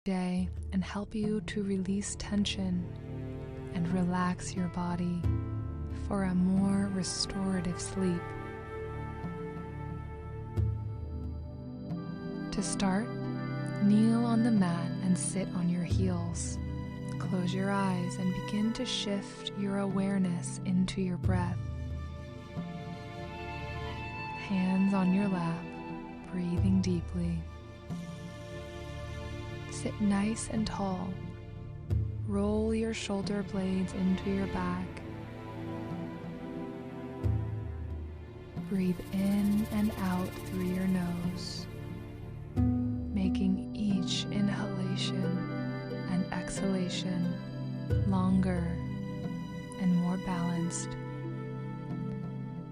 day and help you to release tension and relax your body for a more restorative sleep. To start, kneel on the mat and sit on your heels. Close your eyes and begin to shift your awareness into your breath. Hands on your lap, breathing deeply. Sit nice and tall. Roll your shoulder blades into your back. Breathe in and out through your nose, making each inhalation and exhalation longer and more balanced.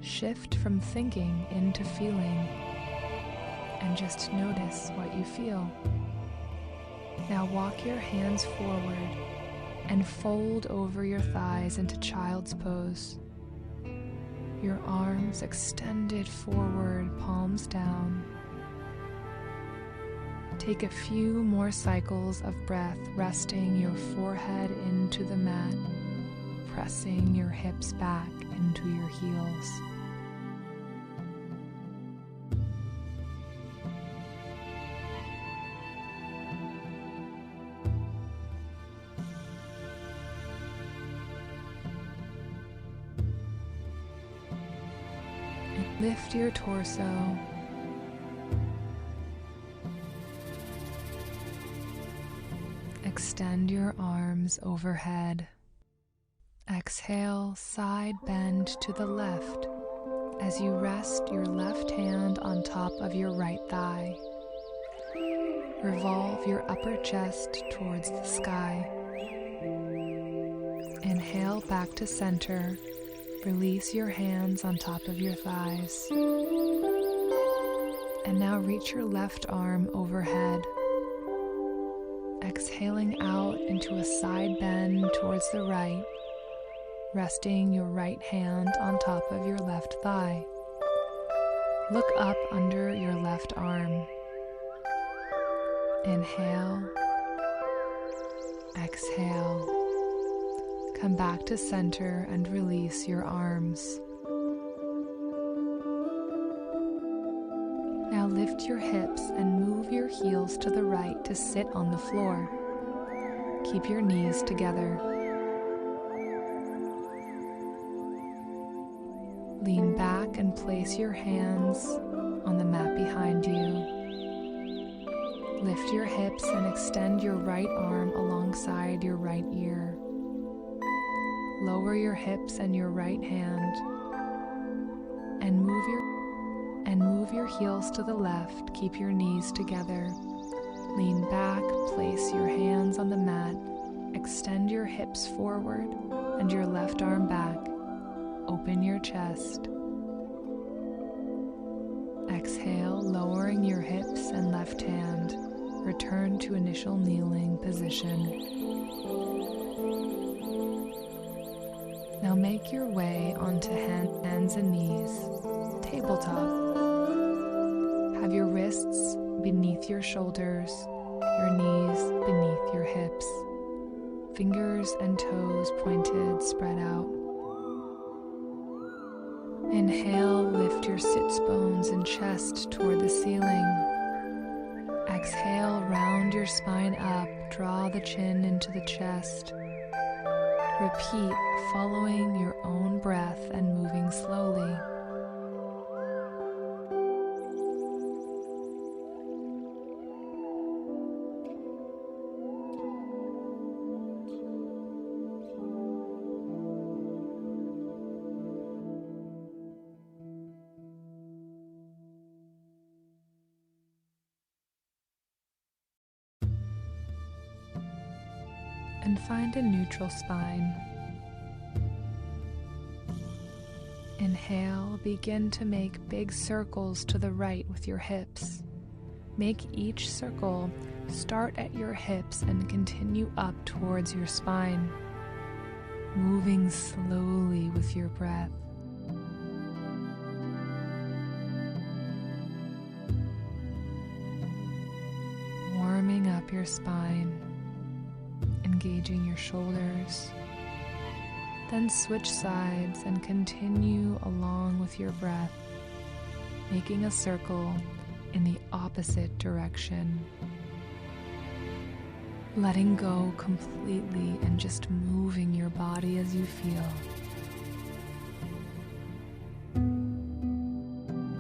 Shift from thinking into feeling and just notice what you feel. Now walk your hands forward and fold over your thighs into child's pose. Your arms extended forward, palms down. Take a few more cycles of breath, resting your forehead into the mat, pressing your hips back into your heels. Lift your torso. Extend your arms overhead. Exhale, side bend to the left as you rest your left hand on top of your right thigh. Revolve your upper chest towards the sky. Inhale back to center. Release your hands on top of your thighs. And now reach your left arm overhead. Exhaling out into a side bend towards the right, resting your right hand on top of your left thigh. Look up under your left arm. Inhale. Exhale. Come back to center and release your arms. Now lift your hips and move your heels to the right to sit on the floor. Keep your knees together. Lean back and place your hands on the mat behind you. Lift your hips and extend your right arm alongside your right ear. Lower your hips and your right hand and move your heels to the left. Keep your knees together. Lean back, place your hands on the mat, extend your hips forward and your left arm back. Open your chest. Exhale, lowering your hips and left hand. Return to initial kneeling position. Now make your way onto hands and knees, tabletop. Have your wrists beneath your shoulders, your knees beneath your hips, fingers and toes pointed, spread out. Inhale, lift your sits bones and chest toward the ceiling. Exhale, round your spine up, draw the chin into the chest. Repeat, following your own breath and moving slowly. And find a neutral spine. Inhale, begin to make big circles to the right with your hips. Make each circle start at your hips and continue up towards your spine, moving slowly with your breath. Warming up your your spine, engaging your shoulders. Then switch sides and continue along with your breath, making a circle in the opposite direction. Letting go completely and just moving your body as you feel.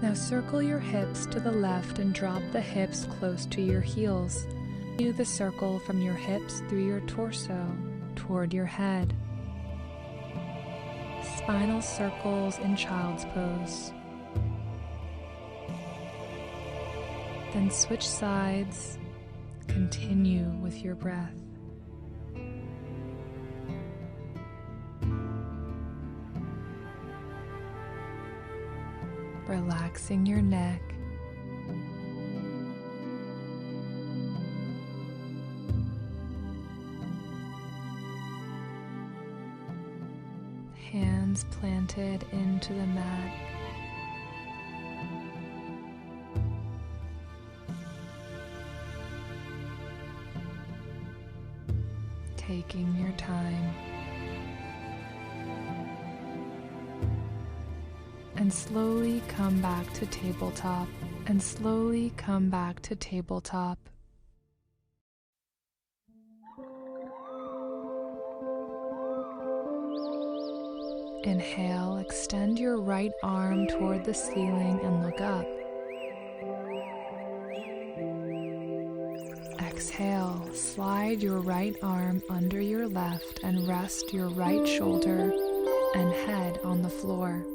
Now circle your hips to the left and drop the hips close to your heels. Do the circle from your hips through your torso toward your head. Spinal circles in child's pose. Then switch sides. Continue with your breath. Relaxing your neck. Hands planted into the mat. Taking your time. And slowly come back to tabletop. And slowly come back to tabletop. Inhale, extend your right arm toward the ceiling and look up. Exhale, slide your right arm under your left and rest your right shoulder and head on the floor.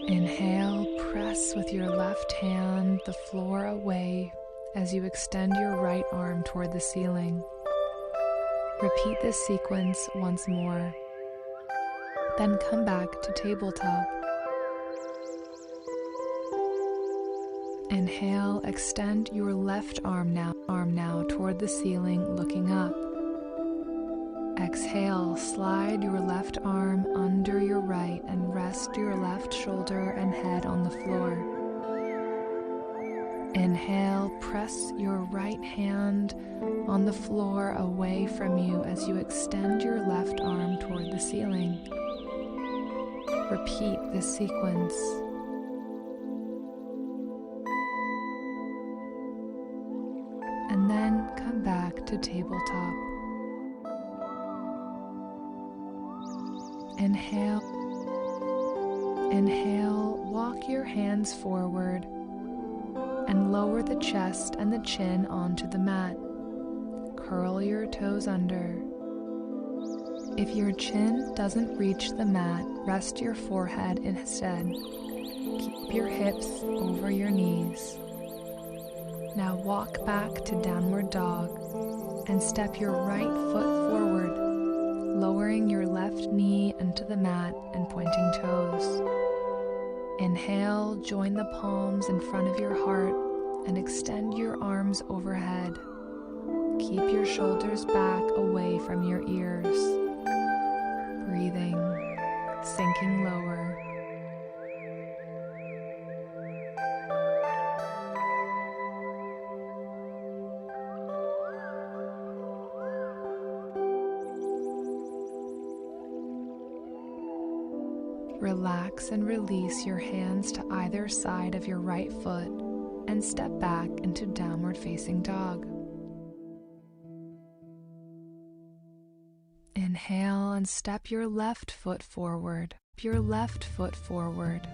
Inhale, press with your left hand the floor away as you extend your right arm toward the ceiling. Repeat this sequence once more. Then come back to tabletop. Inhale, extend your left arm now toward the ceiling, looking up. Exhale, slide your left arm under your right and rest your left shoulder and head on the floor. Inhale, press your right hand on the floor away from you as you extend your left arm toward the ceiling. Repeat this sequence. And then come back to tabletop. Inhale. Inhale, walk your hands forward and lower the chest and the chin onto the mat. Curl your toes under. If your chin doesn't reach the mat, rest your forehead instead. Keep your hips over your knees. Now walk back to downward dog and step your right foot forward, lowering your left knee into the mat and pointing toes. Inhale, join the palms in front of your heart and extend your arms overhead. Keep your shoulders back away from your ears. Breathing, sinking lower. Relax and release your hands to either side of your right foot and step back into downward facing dog. Inhale and step your left foot forward. Your left foot forward.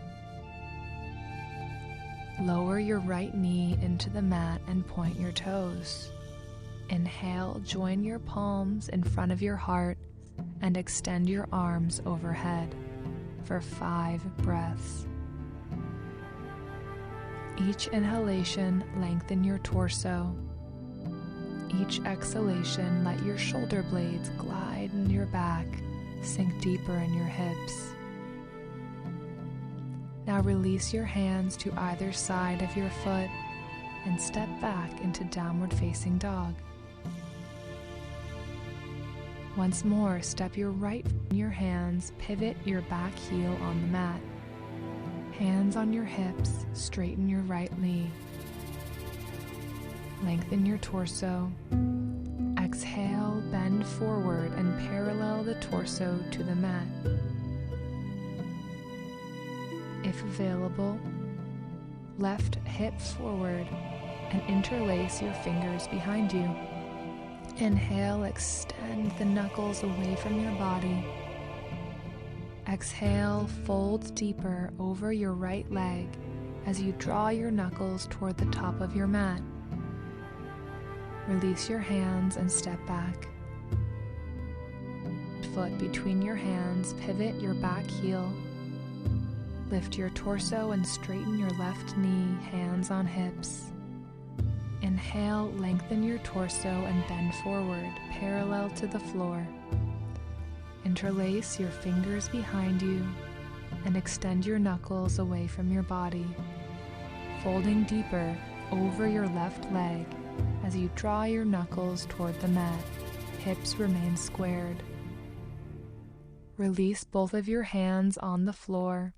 Lower your right knee into the mat and point your toes. Inhale, join your palms in front of your heart and extend your arms overhead for 5 breaths. Each inhalation, lengthen your torso. Each exhalation, let your shoulder blades glide in your back, sink deeper in your hips. Now release your hands to either side of your foot and step back into downward facing dog. Once more, step your right foot in your hands, pivot your back heel on the mat. Hands on your hips, straighten your right knee. Lengthen your torso. Exhale, bend forward and parallel the torso to the mat. If available, left hip forward and interlace your fingers behind you. Inhale, extend the knuckles away from your body. Exhale, fold deeper over your right leg as you draw your knuckles toward the top of your mat. Release your hands and step back. Foot between your hands, pivot your back heel. Lift your torso and straighten your left knee, hands on hips. Inhale, lengthen your torso and bend forward, parallel to the floor. Interlace your fingers behind you and extend your knuckles away from your body, folding deeper over your left leg as you draw your knuckles toward the mat. Hips remain squared. Release both of your hands on the floor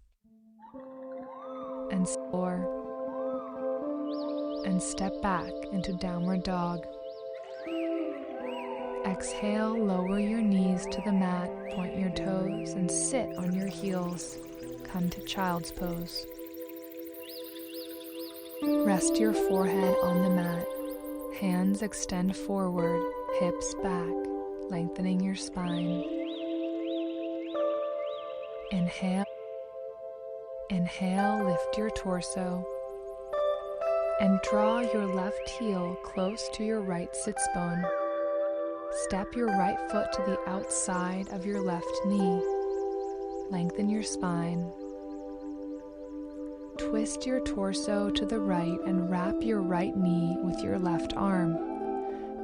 and step back into downward dog. Exhale, lower your knees to the mat, point your toes, and sit on your heels. Come to child's pose. Rest your forehead on the mat. Hands extend forward, hips back, lengthening your spine. Inhale, lift your torso and draw your left heel close to your right sits bone. Step your right foot to the outside of your left knee. Lengthen your spine. Twist your torso to the right and wrap your right knee with your left arm.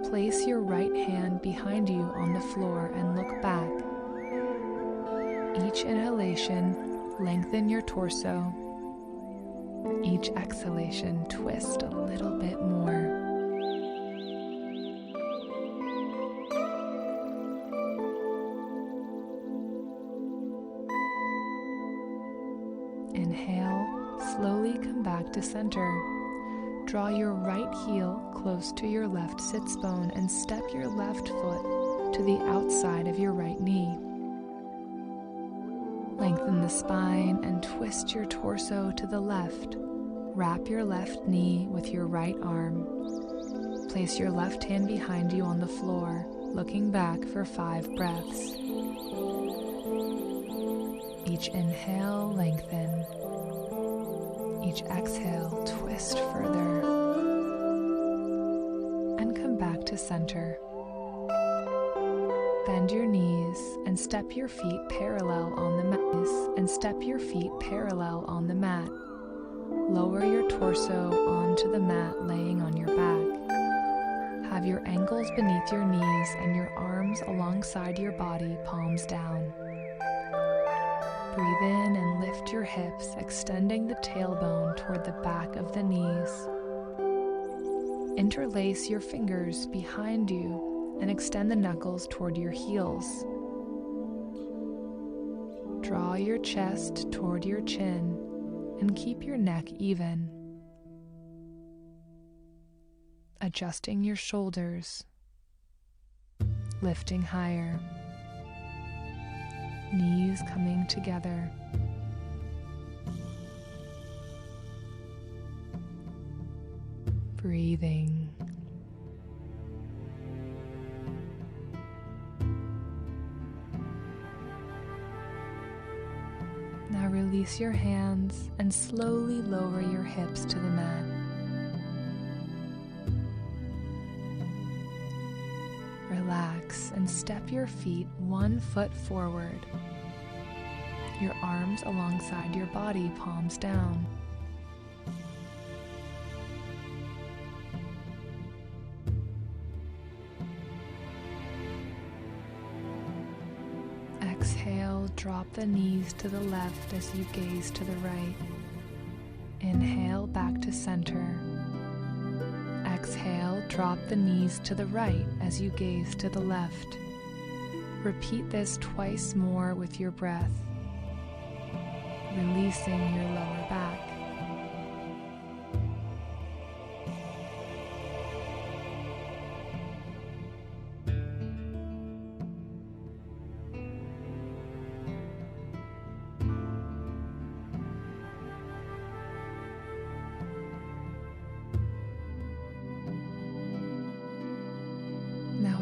Place your right hand behind you on the floor and look back. Each inhalation, lengthen your torso. Each exhalation, twist a little bit more. Inhale, slowly come back to center. Draw your right heel close to your left sits bone and step your left foot to the outside of your right knee. Lengthen the spine and twist your torso to the left. Wrap your left knee with your right arm. Place your left hand behind you on the floor, looking back for 5 breaths. Each inhale, lengthen. Each exhale, twist further. And come back to center. Bend your knees and step your feet parallel on the mat. Lower your torso onto the mat, laying on your back. Have your ankles beneath your knees and your arms alongside your body, palms down. Breathe in and lift your hips, extending the tailbone toward the back of the knees. Interlace your fingers behind you and extend the knuckles toward your heels. Draw your chest toward your chin and keep your neck even. Adjusting your shoulders, lifting higher, knees coming together. Breathing. Now release your hands and slowly lower your hips to the mat. Relax and step your feet 1 foot forward. Your arms alongside your body, palms down. Exhale, drop the knees to the left as you gaze to the right. Inhale, back to center. Exhale, drop the knees to the right as you gaze to the left. Repeat this twice more with your breath, releasing your lower back.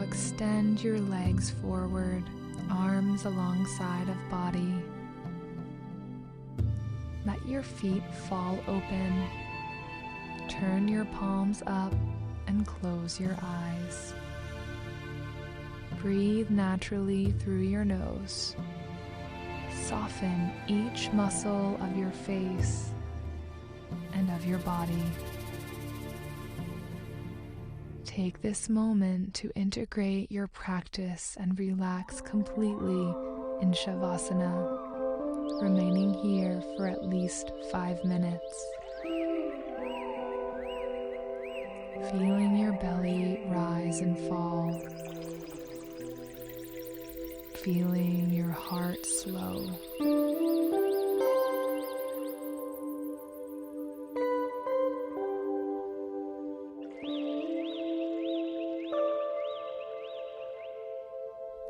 extend your legs forward, arms alongside of body. Let your feet fall open. Turn your palms up and close your eyes. Breathe naturally through your nose. Soften each muscle of your face and of your body. Take this moment to integrate your practice and relax completely in Shavasana, remaining here for at least 5 minutes. Feeling your belly rise and fall. Feeling your heart slow.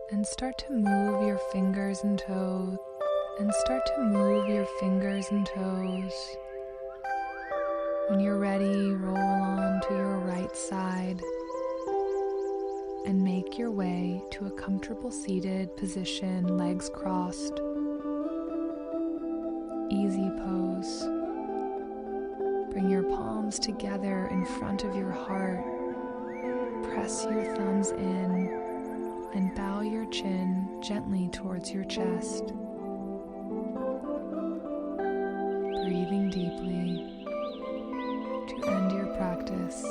And start to move your fingers and toes. When you're ready, roll on to your right side and make your way to a comfortable seated position, legs crossed. Easy pose. Bring your palms together in front of your heart. Press your thumbs in and bow your chin gently towards your chest. Breathing deeply to end your practice.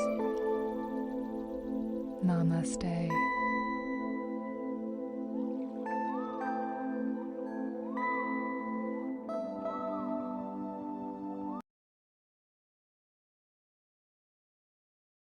Namaste.